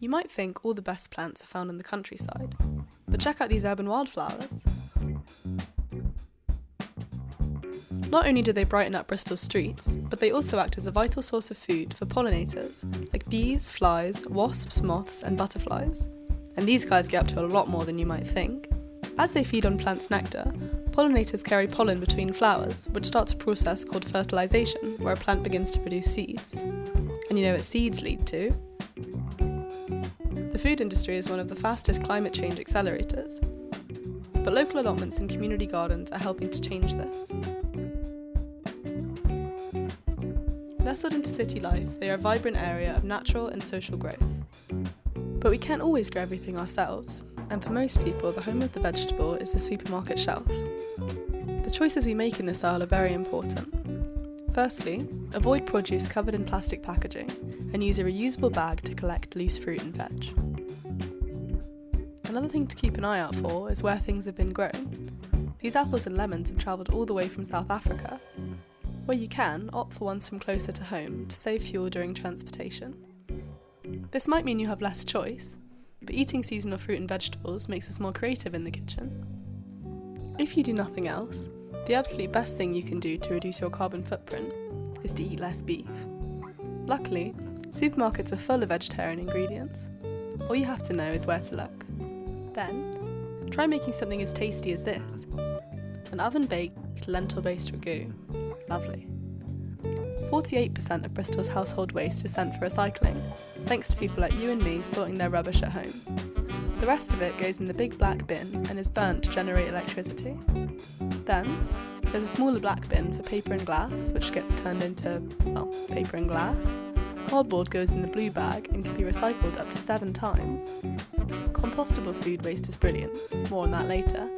You might think all the best plants are found in the countryside, but check out these urban wildflowers. Not only do they brighten up Bristol's streets, but they also act as a vital source of food for pollinators, like bees, flies, wasps, moths, and butterflies. And these guys get up to a lot more than you might think. As they feed on plants' nectar, pollinators carry pollen between flowers, which starts a process called fertilisation, where a plant begins to produce seeds. And you know what seeds lead to? The food industry is one of the fastest climate change accelerators, but local allotments and community gardens are helping to change this. Nestled into city life, they are a vibrant area of natural and social growth. But we can't always grow everything ourselves, and for most people, the home of the vegetable is the supermarket shelf. The choices we make in this aisle are very important. Firstly, avoid produce covered in plastic packaging and use a reusable bag to collect loose fruit and veg. Another thing to keep an eye out for is where things have been grown. These apples and lemons have travelled all the way from South Africa. Where you can, opt for ones from closer to home to save fuel during transportation. This might mean you have less choice, but eating seasonal fruit and vegetables makes us more creative in the kitchen. If you do nothing else, the absolute best thing you can do to reduce your carbon footprint is to eat less beef. Luckily, supermarkets are full of vegetarian ingredients. All you have to know is where to look. Then, try making something as tasty as this: an oven-baked, lentil-based ragu. Lovely. 48% of Bristol's household waste is sent for recycling, thanks to people like you and me sorting their rubbish at home. The rest of it goes in the big black bin and is burnt to generate electricity. Then, there's a smaller black bin for paper and glass, which gets turned into, paper and glass. Cardboard goes in the blue bag and can be recycled up to 7 times. Compostable food waste is brilliant, more on that later.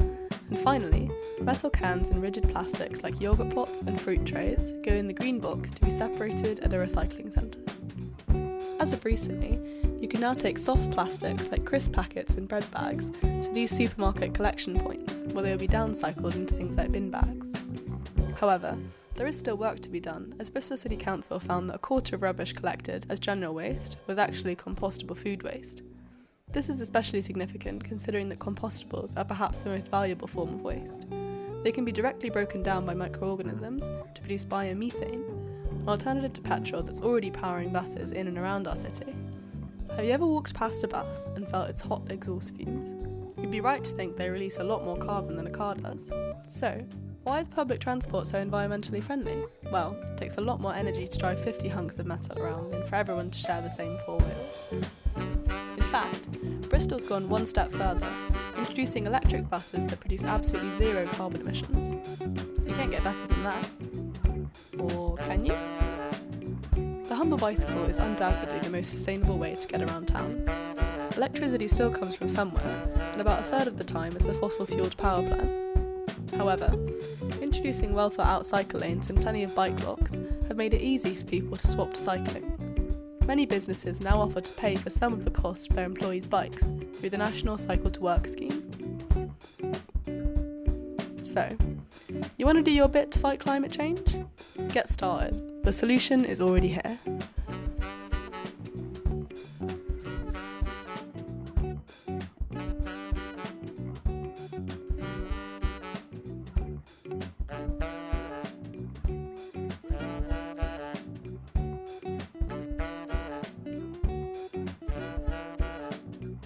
And finally, metal cans and rigid plastics like yogurt pots and fruit trays go in the green box to be separated at a recycling centre. As of recently, you can now take soft plastics like crisp packets and bread bags to these supermarket collection points, where they will be downcycled into things like bin bags. However, there is still work to be done, as Bristol City Council found that a quarter of rubbish collected as general waste was actually compostable food waste. This is especially significant considering that compostables are perhaps the most valuable form of waste. They can be directly broken down by microorganisms to produce biomethane, an alternative to petrol that's already powering buses in and around our city. Have you ever walked past a bus and felt its hot exhaust fumes? You'd be right to think they release a lot more carbon than a car does. So, why is public transport so environmentally friendly? Well, it takes a lot more energy to drive 50 hunks of metal around than for everyone to share the same 4 wheels. In fact, Bristol's gone one step further, introducing electric buses that produce absolutely 0 carbon emissions. You can't get better than that. Or can you? The humble bicycle is undoubtedly the most sustainable way to get around town. Electricity still comes from somewhere, and about a third of the time it's a fossil-fuelled power plant. However, introducing well-thought-out cycle lanes and plenty of bike locks have made it easy for people to swap to cycling. Many businesses now offer to pay for some of the cost of their employees' bikes through the National Cycle to Work scheme. So, you want to do your bit to fight climate change? Get started. The solution is already here.